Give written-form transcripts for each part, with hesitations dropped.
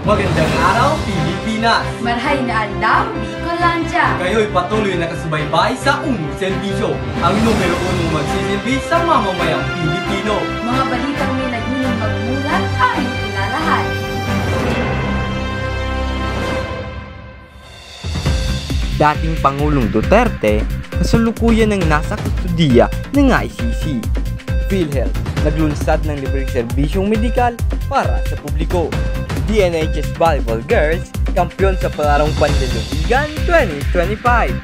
Magandang araw, Pilipinas! Marhay na aldaw, Bicolandia! Kayo'y patuloy na nakasubaybay sa unang serbisyo, ang numero unong magsisilbi sa mamamayang Pilipino. Mga balitang may nagulong magmulat, aming ilalahan. Dating Pangulong Duterte, kasalukuyan ng nasa kustudiya ng ICC. PhilHealth, naglunsad ng libreng serbisyong medikal para sa publiko. DNHS Volleyball Girls, kampiyon sa palarong panlalawigan 2025.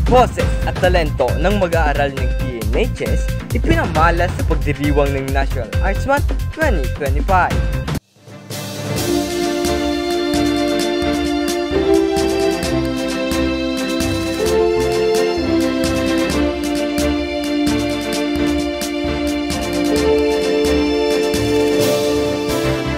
Boses at talento ng mag-aaral ng DNHS, ipinamalas sa pagdiriwang ng National Arts Month 2025.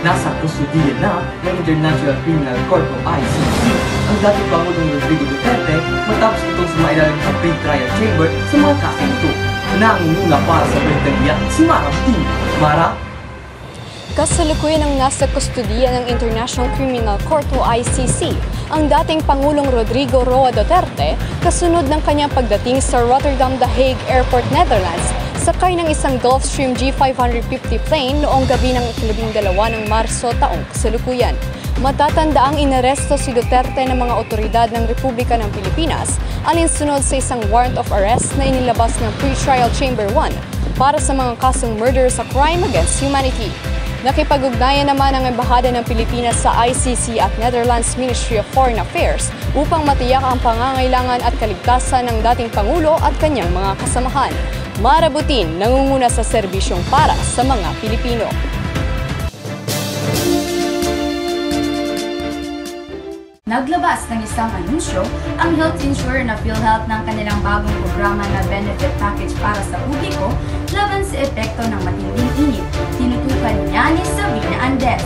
Nasa kustudiya na ng International Criminal Court o ICC ang dating Pangulong Rodrigo Duterte matapos itong sumailalim sa pre-trial chamber sa mga kasong ito. Nangunguna para sa balitang iyan si Mara Butin. Mara? Kasalukuyan ang nasa kustudiya ng International Criminal Court o ICC ang dating Pangulong Rodrigo Roa Duterte kasunod ng kanyang pagdating sa Rotterdam The Hague Airport, Netherlands sakay ng isang Gulfstream G550 plane noong gabi ng 12 ng Marso taong kasalukuyan. Matatanda ang inaresto si Duterte ng mga otoridad ng Republika ng Pilipinas alinsunod sa isang warrant of arrest na inilabas ng Pre-Trial Chamber 1 para sa mga kasong murder sa crime against humanity. Nakipag-ugnayan naman ang Embahada ng Pilipinas sa ICC at Netherlands Ministry of Foreign Affairs upang matiyak ang pangangailangan at kaligtasan ng dating Pangulo at kanyang mga kasamahan. Mara Butin, nangunguna sa serbisyong para sa mga Pilipino. Naglabas ng isang anunsyo ang health insurer na PhilHealth ng kanilang bagong programa na benefit package para sa publiko laban sa epekto ng matinding init. Tinutukan niya ni Sabina Andes.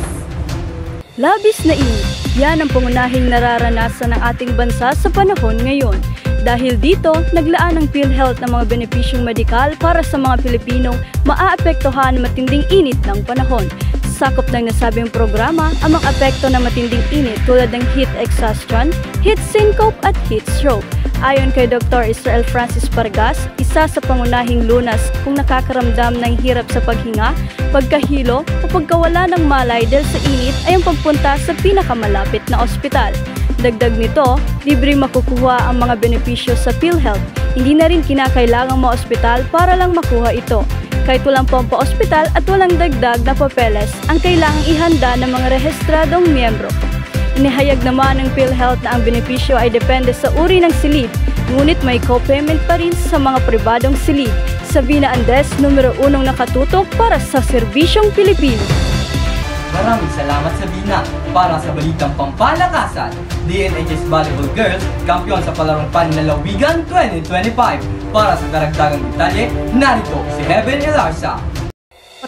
Labis na init, yan ang pangunahing nararanasan ng ating bansa sa panahon ngayon. Dahil dito, naglaan ng PhilHealth ng mga benepisyong medikal para sa mga Pilipinong maaapektuhan ng matinding init ng panahon. Sakop ng nasabing programa ang mga apekto ng matinding init tulad ng heat exhaustion, heat syncope at heat stroke. Ayon kay Dr. Israel Francis Pargas, isa sa pangunahing lunas kung nakakaramdam ng hirap sa paghinga, pagkahilo o pagkawala ng malay dahil sa init ay ang pagpunta sa pinakamalapit na ospital. Dagdag nito, libre makukuha ang mga benepisyo sa PhilHealth. Hindi na rin kinakailangang ma-ospital para lang makuha ito. Kahit walang pampa-ospital at walang dagdag na papeles ang kailangang ihanda ng mga rehistradong miyembro. Inihayag naman ng PhilHealth na ang benepisyo ay depende sa uri ng silid, ngunit may co-payment pa rin sa mga pribadong silid. Sabina Andes, numero 1 nakatutok para sa Serbisyong Pilipino. Maraming salamat Sabina. Para sa balitang pampalakasan, DNHS Volleyball Girls, kampiyon sa palarong panlalawigan 2025. Para sa karagdagang detalye, narito si Heaven Elarsa.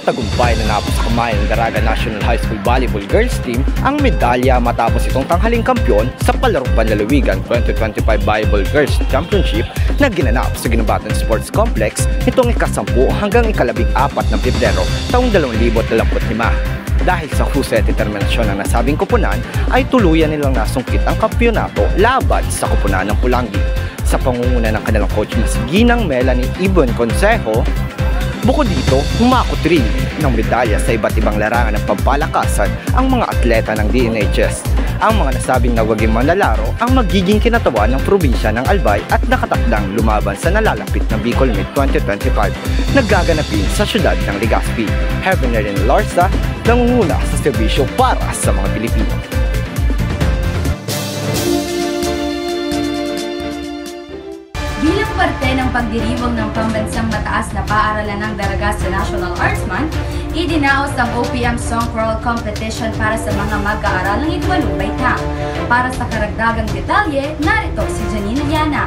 Tagumpay na napaskamay ng Daraga National High School Volleyball Girls Team ang medalya matapos itong tanghaling kampiyon sa palarong panlalawigan 2025 Volleyball Girls Championship na ginanap sa Ginubatan Sports Complex nitong ika-10 hanggang ika-14 ng Pebrero taong 2025. Dahil sa husay at determinasyon ng nasabing koponan, ay tuluyan nilang nasungkit ang kampyonato laban sa koponan ng Pulangi. Sa pangunguna ng kanilang coach na si Ginang Melanie Ibon Consejo, bukod dito, humakot rin ng medalya sa iba't ibang larangan ng pampalakasan ang mga atleta ng DNHS. Ang mga nasabing nawaging manlalaro ang magiging kinatawan ng probinsya ng Albay at nakatakdang lumaban sa nalalapit na Bicol Meet 2025 nagaganapin sa syudad ng Legazpi. Heaven Elarsa, nangunguna sa serbisyo para sa mga Pilipino. Bilang parte ng pagdiriwang ng pambansang mataas na paaralan ng Daraga sa National Arts Month, idinaos ang OPM Song Choral Competition para sa mga mag-aaral ng Igualong Baitang. Para sa karagdagang detalye, narito si Janine Liana.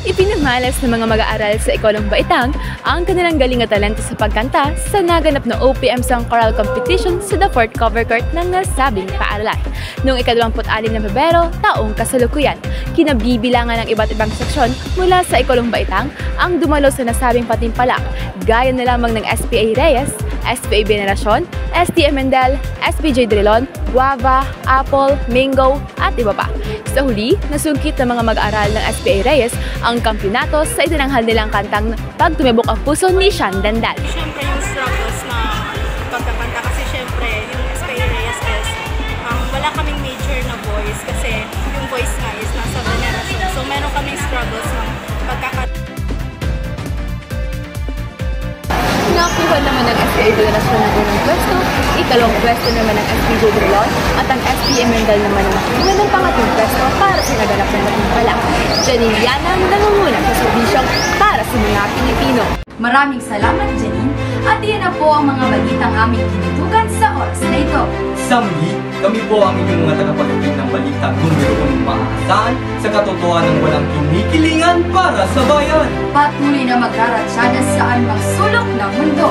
Ipinamalas ng mga mag-aaral sa Ikolong Baitang ang kanilang galing at talento sa pagkanta sa naganap na OPM Song Choral Competition sa The Fort Cover Court ng nasabing paaralan. Noong ika-26 ng Pebrero, taong kasalukuyan, kinabibilangan ng iba't ibang seksyon mula sa Ikolong Baitang ang dumalo sa nasabing patimpalak, gaya na lamang ng SPA Reyes, SPA Veneracion, STM Mendel, SPJ Drilon, Guava, Apple, Mango, at iba pa. Sa huli, nasungkit ng mga mag-aaral ng SPA Reyes ang kampyonato sa itinanghal nilang kantang Pag Tumibok ang Puso ni Sean Dandal. Siyempre yung struggles na pagkakanta kasi siyempre yung SPA Reyes is wala kaming major na voice kasi yung voice nga is nasa Veneracion. So meron kaming struggles ng pagkakanta. Nakuha naman ng SPA Veneracion ng unang pwesto, ikalawang pwesto naman ng SPJ Drilon, at ang STM Mendel naman ang nakuha ng pangatlong pwesto para sa naganap ng Matimpala. Janine Yana ang nangunguna sa serbisyong para sa mga Pilipino. Maraming salamat, Janine. At iyan na po ang mga balitang aming kinutugan sa oras na ito. Sa muli, kami po ang inyong mga tagapagdating ng balita numero 1 maasahan sa katotohanan ng walang kinikilingan para sa bayan. Patuloy na magraratsada saan mang sulok ng mundo.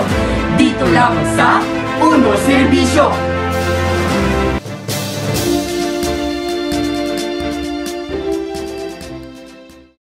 Dito lamang sa Uno Serbisyo.